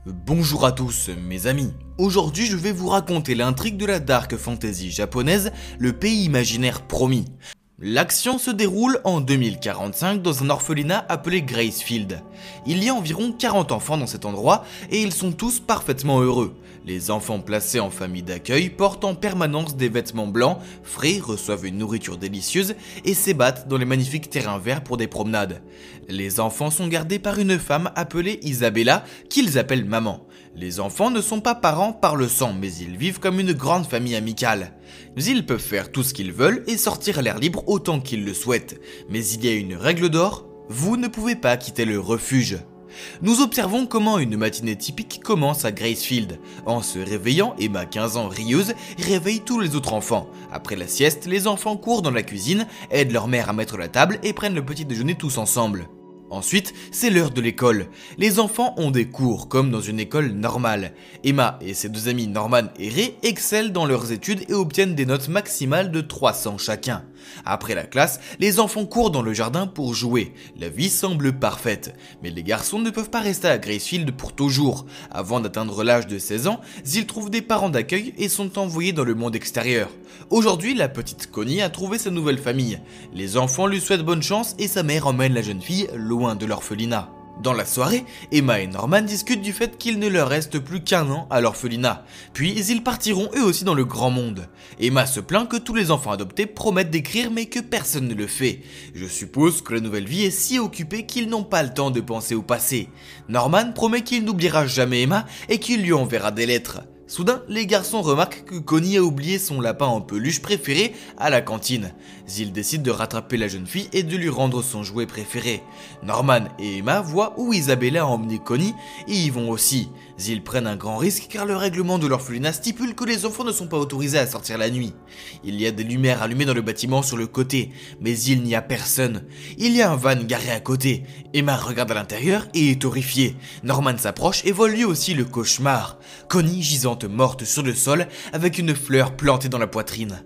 Bonjour à tous mes amis, aujourd'hui je vais vous raconter l'intrigue de la dark fantasy japonaise, le pays imaginaire promis. L'action se déroule en 2045 dans un orphelinat appelé Gracefield. Il y a environ 40 enfants dans cet endroit et ils sont tous parfaitement heureux. Les enfants placés en famille d'accueil portent en permanence des vêtements blancs, frais, reçoivent une nourriture délicieuse et s'ébattent dans les magnifiques terrains verts pour des promenades. Les enfants sont gardés par une femme appelée Isabella, qu'ils appellent maman. Les enfants ne sont pas parents par le sang, mais ils vivent comme une grande famille amicale. Ils peuvent faire tout ce qu'ils veulent et sortir à l'air libre autant qu'ils le souhaitent. Mais il y a une règle d'or, vous ne pouvez pas quitter le refuge. Nous observons comment une matinée typique commence à Gracefield. En se réveillant, Emma, 15 ans, rieuse, réveille tous les autres enfants. Après la sieste, les enfants courent dans la cuisine, aident leur mère à mettre la table et prennent le petit déjeuner tous ensemble. Ensuite, c'est l'heure de l'école. Les enfants ont des cours, comme dans une école normale. Emma et ses deux amis Norman et Ray excellent dans leurs études et obtiennent des notes maximales de 300 chacun. Après la classe, les enfants courent dans le jardin pour jouer. La vie semble parfaite. Mais les garçons ne peuvent pas rester à Gracefield pour toujours. Avant d'atteindre l'âge de 16 ans, ils trouvent des parents d'accueil et sont envoyés dans le monde extérieur. Aujourd'hui, la petite Connie a trouvé sa nouvelle famille. Les enfants lui souhaitent bonne chance et sa mère emmène la jeune fille loin de l'orphelinat. Dans la soirée, Emma et Norman discutent du fait qu'il ne leur reste plus qu'un an à l'orphelinat, puis ils partiront eux aussi dans le grand monde. Emma se plaint que tous les enfants adoptés promettent d'écrire mais que personne ne le fait. Je suppose que la nouvelle vie est si occupée qu'ils n'ont pas le temps de penser au passé. Norman promet qu'il n'oubliera jamais Emma et qu'il lui enverra des lettres. Soudain, les garçons remarquent que Connie a oublié son lapin en peluche préféré à la cantine. Ils décident de rattraper la jeune fille et de lui rendre son jouet préféré. Norman et Emma voient où Isabella a emmené Connie et y vont aussi. Ils prennent un grand risque car le règlement de l'orphelinat stipule que les enfants ne sont pas autorisés à sortir la nuit. Il y a des lumières allumées dans le bâtiment sur le côté, mais il n'y a personne. Il y a un van garé à côté. Emma regarde à l'intérieur et est horrifiée. Norman s'approche et voit lui aussi le cauchemar. Connie gisante morte sur le sol avec une fleur plantée dans la poitrine.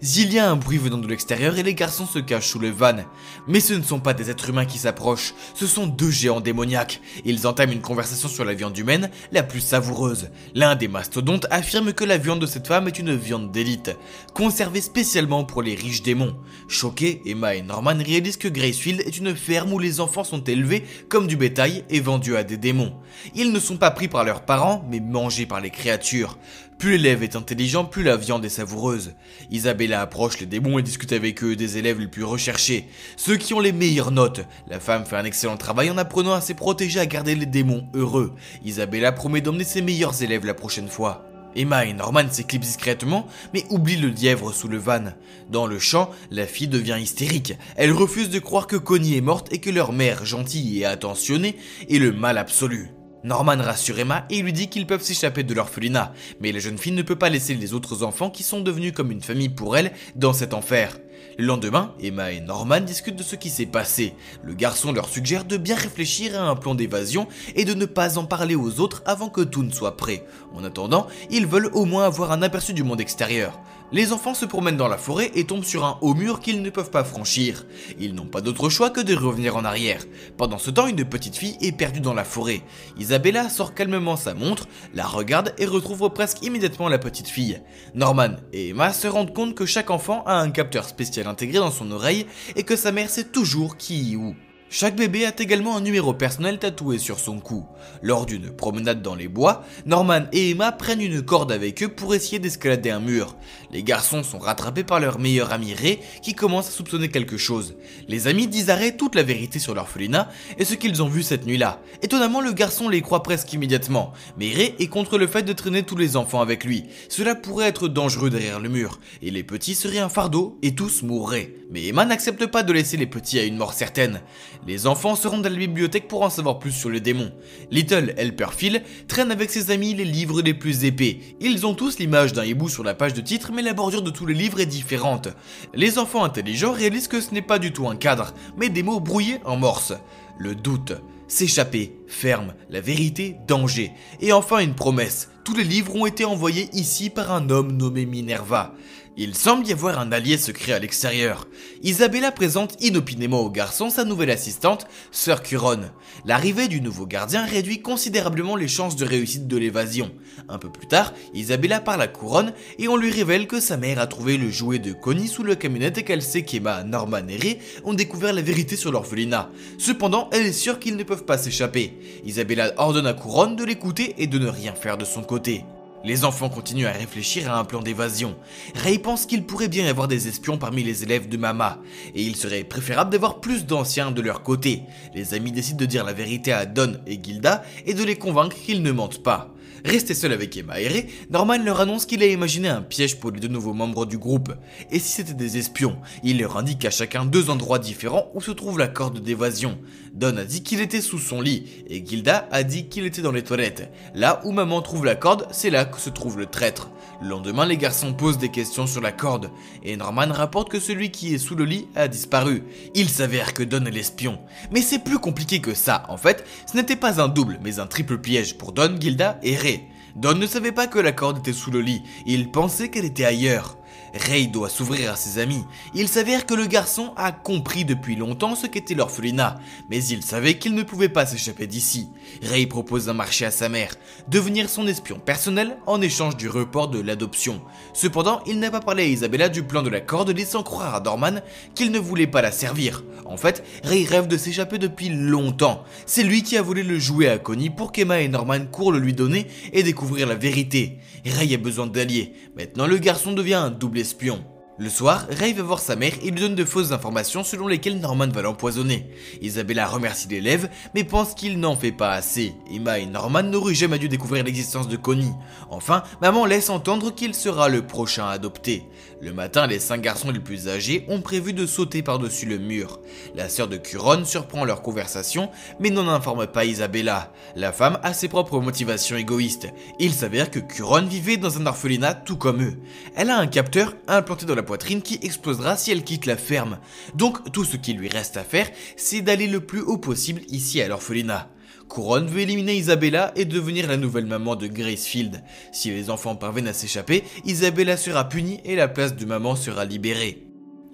Il y a un bruit venant de l'extérieur et les garçons se cachent sous le van. Mais ce ne sont pas des êtres humains qui s'approchent, ce sont deux géants démoniaques. Ils entament une conversation sur la viande humaine, la plus savoureuse. L'un des mastodontes affirme que la viande de cette femme est une viande d'élite, conservée spécialement pour les riches démons. Choqués, Emma et Norman réalisent que Gracefield est une ferme où les enfants sont élevés comme du bétail et vendus à des démons. Ils ne sont pas pris par leurs parents, mais mangés par les créatures. Plus l'élève est intelligent, plus la viande est savoureuse. Isabella approche les démons et discute avec eux des élèves les plus recherchés, ceux qui ont les meilleures notes. La femme fait un excellent travail en apprenant à ses protégés à garder les démons heureux. Isabella promet d'emmener ses meilleurs élèves la prochaine fois. Emma et Norman s'éclipsent discrètement, mais oublient le lièvre sous le van. Dans le champ, la fille devient hystérique. Elle refuse de croire que Connie est morte et que leur mère, gentille et attentionnée, est le mal absolu. Norman rassure Emma et lui dit qu'ils peuvent s'échapper de l'orphelinat, mais la jeune fille ne peut pas laisser les autres enfants qui sont devenus comme une famille pour elle dans cet enfer. Le lendemain, Emma et Norman discutent de ce qui s'est passé. Le garçon leur suggère de bien réfléchir à un plan d'évasion et de ne pas en parler aux autres avant que tout ne soit prêt. En attendant, ils veulent au moins avoir un aperçu du monde extérieur. Les enfants se promènent dans la forêt et tombent sur un haut mur qu'ils ne peuvent pas franchir. Ils n'ont pas d'autre choix que de revenir en arrière. Pendant ce temps, une petite fille est perdue dans la forêt. Isabella sort calmement sa montre, la regarde et retrouve presque immédiatement la petite fille. Norman et Emma se rendent compte que chaque enfant a un capteur spécial intégré dans son oreille et que sa mère sait toujours qui est où. Chaque bébé a également un numéro personnel tatoué sur son cou. Lors d'une promenade dans les bois, Norman et Emma prennent une corde avec eux pour essayer d'escalader un mur. Les garçons sont rattrapés par leur meilleur ami Ray qui commence à soupçonner quelque chose. Les amis disent à Ray toute la vérité sur l'orphelinat et ce qu'ils ont vu cette nuit-là. Étonnamment, le garçon les croit presque immédiatement, mais Ray est contre le fait de traîner tous les enfants avec lui. Cela pourrait être dangereux derrière le mur, et les petits seraient un fardeau et tous mourraient. Mais Emma n'accepte pas de laisser les petits à une mort certaine. Les enfants se rendent à la bibliothèque pour en savoir plus sur les démons. Little Helper Phil traîne avec ses amis les livres les plus épais. Ils ont tous l'image d'un hibou sur la page de titre, mais la bordure de tous les livres est différente. Les enfants intelligents réalisent que ce n'est pas du tout un cadre, mais des mots brouillés en morse. Le doute, s'échapper, ferme, la vérité, danger. Et enfin une promesse. Tous les livres ont été envoyés ici par un homme nommé Minerva. Il semble y avoir un allié secret à l'extérieur. Isabella présente inopinément au garçon sa nouvelle assistante, Sœur Curon. L'arrivée du nouveau gardien réduit considérablement les chances de réussite de l'évasion. Un peu plus tard, Isabella parle à Couronne et on lui révèle que sa mère a trouvé le jouet de Connie sous la camionnette et qu'elle sait qu'Emma, Norman et Ray ont découvert la vérité sur l'orphelinat. Cependant, elle est sûre qu'ils ne peuvent pas s'échapper. Isabella ordonne à Couronne de l'écouter et de ne rien faire de son côté. Les enfants continuent à réfléchir à un plan d'évasion. Ray pense qu'il pourrait bien y avoir des espions parmi les élèves de Mama, et il serait préférable d'avoir plus d'anciens de leur côté. Les amis décident de dire la vérité à Don et Gilda et de les convaincre qu'ils ne mentent pas. Restés seuls avec Emma et Ray, Norman leur annonce qu'il a imaginé un piège pour les deux nouveaux membres du groupe. Et si c'était des espions, il leur indique à chacun 2 endroits différents où se trouve la corde d'évasion. Don a dit qu'il était sous son lit, et Gilda a dit qu'il était dans les toilettes. Là où maman trouve la corde, c'est là que se trouve le traître. Le lendemain, les garçons posent des questions sur la corde, et Norman rapporte que celui qui est sous le lit a disparu. Il s'avère que Don est l'espion. Mais c'est plus compliqué que ça, en fait, ce n'était pas un double, mais un triple piège pour Don, Gilda et Ray. Don ne savait pas que la corde était sous le lit, il pensait qu'elle était ailleurs. Ray doit s'ouvrir à ses amis. Il s'avère que le garçon a compris depuis longtemps ce qu'était l'orphelinat, mais il savait qu'il ne pouvait pas s'échapper d'ici. Ray propose un marché à sa mère, devenir son espion personnel en échange du report de l'adoption. Cependant, il n'a pas parlé à Isabella du plan de la corde, laissant croire à Norman qu'il ne voulait pas la servir. En fait, Ray rêve de s'échapper depuis longtemps. C'est lui qui a volé le jouet à Connie pour qu'Emma et Norman courent le lui donner et découvrir la vérité. Ray a besoin d'alliés. Maintenant, le garçon devient un double espion. Le soir, Ray va voir sa mère et lui donne de fausses informations selon lesquelles Norman va l'empoisonner. Isabella remercie l'élève, mais pense qu'il n'en fait pas assez. Emma et Norman n'auraient jamais dû découvrir l'existence de Connie. Enfin, maman laisse entendre qu'il sera le prochain adopté. Le matin, les 5 garçons les plus âgés ont prévu de sauter par-dessus le mur. La sœur de Curon surprend leur conversation, mais n'en informe pas Isabella. La femme a ses propres motivations égoïstes. Il s'avère que Curon vivait dans un orphelinat tout comme eux. Elle a un capteur implanté dans la poitrine qui explosera si elle quitte la ferme. Donc tout ce qui lui reste à faire, c'est d'aller le plus haut possible ici à l'orphelinat. Couronne veut éliminer Isabella et devenir la nouvelle maman de Gracefield. Si les enfants parviennent à s'échapper, Isabella sera punie et la place de maman sera libérée.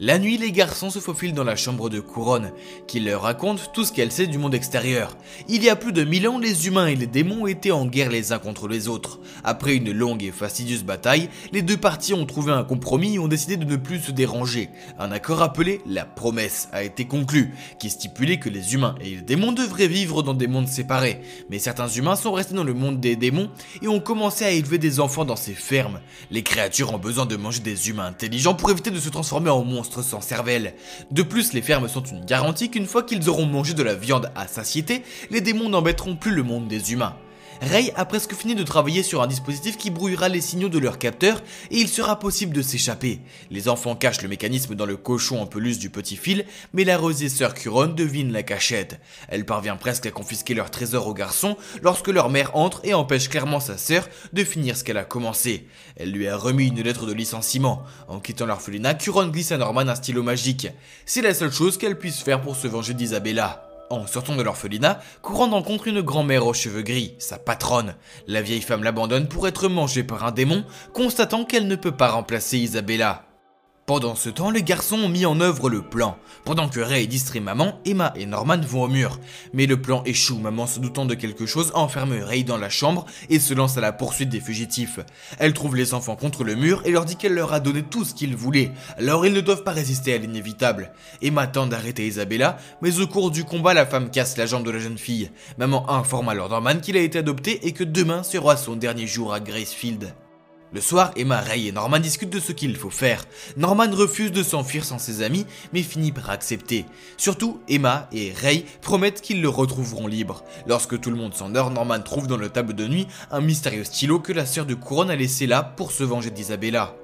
La nuit, les garçons se faufilent dans la chambre de Couronne, qui leur raconte tout ce qu'elle sait du monde extérieur. Il y a plus de 1000 ans, les humains et les démons étaient en guerre les uns contre les autres. Après une longue et fastidieuse bataille, les deux parties ont trouvé un compromis et ont décidé de ne plus se déranger. Un accord appelé la promesse a été conclu, qui stipulait que les humains et les démons devraient vivre dans des mondes séparés. Mais certains humains sont restés dans le monde des démons et ont commencé à élever des enfants dans ces fermes. Les créatures ont besoin de manger des humains intelligents pour éviter de se transformer en monstres sans cervelle. De plus, les fermes sont une garantie qu'une fois qu'ils auront mangé de la viande à satiété, les démons n'embêteront plus le monde des humains. Ray a presque fini de travailler sur un dispositif qui brouillera les signaux de leur capteur et il sera possible de s'échapper. Les enfants cachent le mécanisme dans le cochon en peluche du petit fil, mais la rosée sœur Curon devine la cachette. Elle parvient presque à confisquer leur trésor aux garçons lorsque leur mère entre et empêche clairement sa sœur de finir ce qu'elle a commencé. Elle lui a remis une lettre de licenciement. En quittant l'orphelinat, Curon glisse à Norman un stylo magique. C'est la seule chose qu'elle puisse faire pour se venger d'Isabella. En sortant de l'orphelinat, Couronne rencontre une grand-mère aux cheveux gris, sa patronne. La vieille femme l'abandonne pour être mangée par un démon, constatant qu'elle ne peut pas remplacer Isabella. Pendant ce temps, les garçons ont mis en œuvre le plan. Pendant que Ray distrait maman, Emma et Norman vont au mur. Mais le plan échoue, maman se doutant de quelque chose enferme Ray dans la chambre et se lance à la poursuite des fugitifs. Elle trouve les enfants contre le mur et leur dit qu'elle leur a donné tout ce qu'ils voulaient, alors ils ne doivent pas résister à l'inévitable. Emma tente d'arrêter Isabella, mais au cours du combat, la femme casse la jambe de la jeune fille. Maman informe alors Norman qu'il a été adopté et que demain sera son dernier jour à Gracefield. Le soir, Emma, Ray et Norman discutent de ce qu'il faut faire. Norman refuse de s'enfuir sans ses amis, mais finit par accepter. Surtout, Emma et Ray promettent qu'ils le retrouveront libre. Lorsque tout le monde s'endort, Norman trouve dans le table de nuit un mystérieux stylo que la sœur de Couronne a laissé là pour se venger d'Isabella.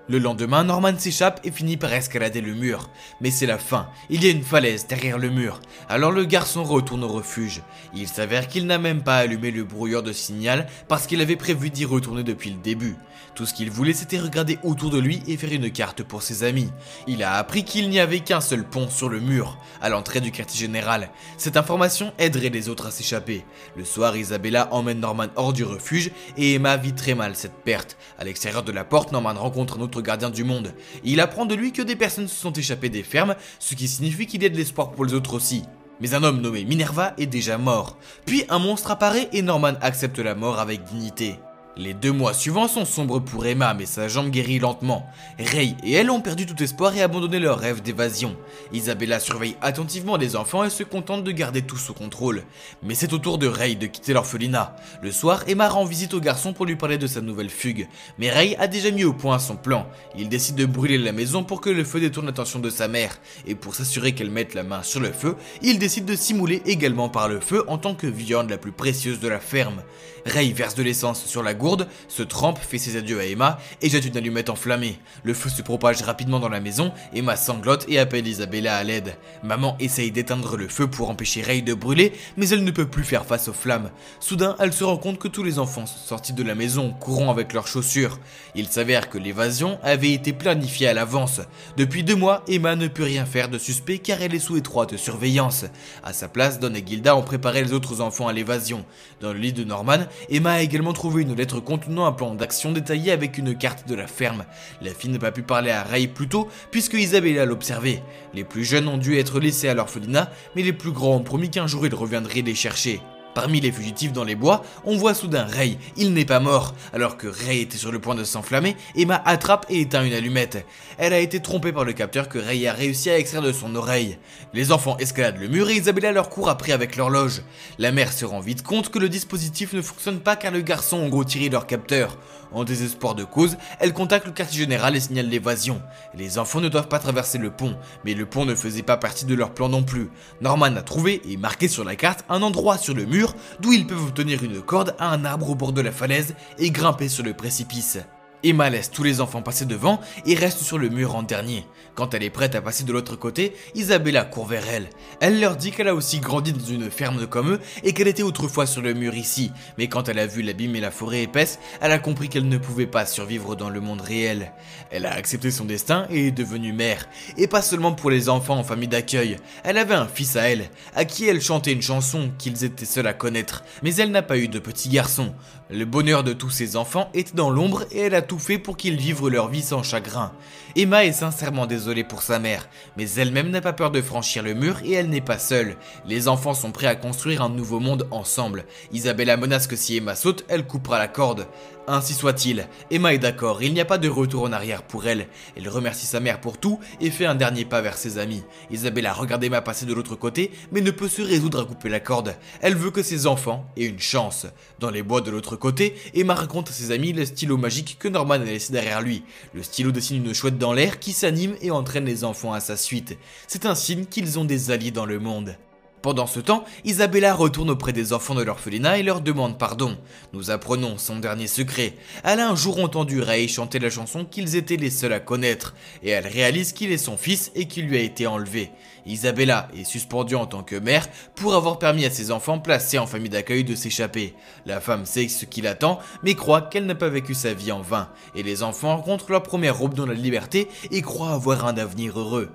Le lendemain, Norman s'échappe et finit par escalader le mur. Mais c'est la fin, il y a une falaise derrière le mur. Alors le garçon retourne au refuge. Il s'avère qu'il n'a même pas allumé le brouilleur de signal parce qu'il avait prévu d'y retourner depuis le début. Tout ce qu'il voulait, c'était regarder autour de lui et faire une carte pour ses amis. Il a appris qu'il n'y avait qu'un seul pont sur le mur, à l'entrée du quartier général. Cette information aiderait les autres à s'échapper. Le soir, Isabella emmène Norman hors du refuge et Emma vit très mal cette perte. À l'extérieur de la porte, Norman rencontre un autre autre gardien du monde. Il apprend de lui que des personnes se sont échappées des fermes, ce qui signifie qu'il y a de l'espoir pour les autres aussi. Mais un homme nommé Minerva est déjà mort. Puis un monstre apparaît et Norman accepte la mort avec dignité. Les 2 mois suivants sont sombres pour Emma, mais sa jambe guérit lentement. Ray et elle ont perdu tout espoir et abandonné leur rêve d'évasion. Isabella surveille attentivement les enfants et se contente de garder tout sous contrôle. Mais c'est au tour de Ray de quitter l'orphelinat. Le soir, Emma rend visite au garçon pour lui parler de sa nouvelle fugue. Mais Ray a déjà mis au point son plan. Il décide de brûler la maison pour que le feu détourne l'attention de sa mère. Et pour s'assurer qu'elle mette la main sur le feu, il décide de s'immoler également par le feu en tant que viande la plus précieuse de la ferme. Ray verse de l'essence sur la gourde, se trempe, fait ses adieux à Emma et jette une allumette enflammée. Le feu se propage rapidement dans la maison, Emma sanglote et appelle Isabella à l'aide. Maman essaye d'éteindre le feu pour empêcher Ray de brûler, mais elle ne peut plus faire face aux flammes. Soudain, elle se rend compte que tous les enfants sont sortis de la maison, courant avec leurs chaussures. Il s'avère que l'évasion avait été planifiée à l'avance. Depuis 2 mois, Emma ne peut rien faire de suspect car elle est sous étroite surveillance. À sa place, Don et Gilda ont préparé les autres enfants à l'évasion. Dans le lit de Norman, Emma a également trouvé une lettre contenant un plan d'action détaillé avec une carte de la ferme. La fille n'a pas pu parler à Ray plus tôt puisque Isabella l'observait. Les plus jeunes ont dû être laissés à l'orphelinat, mais les plus grands ont promis qu'un jour ils reviendraient les chercher. Parmi les fugitifs dans les bois, on voit soudain Ray, il n'est pas mort. Alors que Ray était sur le point de s'enflammer, Emma attrape et éteint une allumette. Elle a été trompée par le capteur que Ray a réussi à extraire de son oreille. Les enfants escaladent le mur et Isabella leur court après avec l'horloge. La mère se rend vite compte que le dispositif ne fonctionne pas car le garçon ont retiré leur capteur. En désespoir de cause, elle contacte le quartier général et signale l'évasion. Les enfants ne doivent pas traverser le pont, mais le pont ne faisait pas partie de leur plan non plus. Norman a trouvé et marqué sur la carte un endroit sur le mur d'où ils peuvent obtenir une corde à un arbre au bord de la falaise et grimper sur le précipice. Emma laisse tous les enfants passer devant et reste sur le mur en dernier. Quand elle est prête à passer de l'autre côté, Isabella court vers elle. Elle leur dit qu'elle a aussi grandi dans une ferme comme eux et qu'elle était autrefois sur le mur ici. Mais quand elle a vu l'abîme et la forêt épaisse, elle a compris qu'elle ne pouvait pas survivre dans le monde réel. Elle a accepté son destin et est devenue mère. Et pas seulement pour les enfants en famille d'accueil. Elle avait un fils à elle, à qui elle chantait une chanson qu'ils étaient seuls à connaître. Mais elle n'a pas eu de petit garçon. Le bonheur de tous ses enfants était dans l'ombre et elle a tout fait pour qu'ils vivent leur vie sans chagrin. Emma est sincèrement désolée pour sa mère, mais elle-même n'a pas peur de franchir le mur et elle n'est pas seule. Les enfants sont prêts à construire un nouveau monde ensemble. Isabella menace que si Emma saute, elle coupera la corde. Ainsi soit-il, Emma est d'accord, il n'y a pas de retour en arrière pour elle. Elle remercie sa mère pour tout et fait un dernier pas vers ses amis. Isabella regarde Emma passer de l'autre côté, mais ne peut se résoudre à couper la corde. Elle veut que ses enfants aient une chance. Dans les bois de l'autre côté, Emma raconte à ses amis le stylo magique que Norman a laissé derrière lui. Le stylo dessine une chouette dans l'air qui s'anime et entraîne les enfants à sa suite. C'est un signe qu'ils ont des alliés dans le monde. Pendant ce temps, Isabella retourne auprès des enfants de l'orphelinat et leur demande pardon. Nous apprenons son dernier secret. Elle a un jour entendu Ray chanter la chanson qu'ils étaient les seuls à connaître, et elle réalise qu'il est son fils et qu'il lui a été enlevé. Isabella est suspendue en tant que mère pour avoir permis à ses enfants placés en famille d'accueil de s'échapper. La femme sait ce qui l'attend, mais croit qu'elle n'a pas vécu sa vie en vain, et les enfants rencontrent leur première aube dans la liberté et croient avoir un avenir heureux.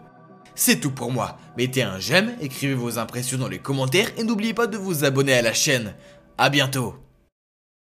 C'est tout pour moi, mettez un j'aime, écrivez vos impressions dans les commentaires et n'oubliez pas de vous abonner à la chaîne. A bientôt.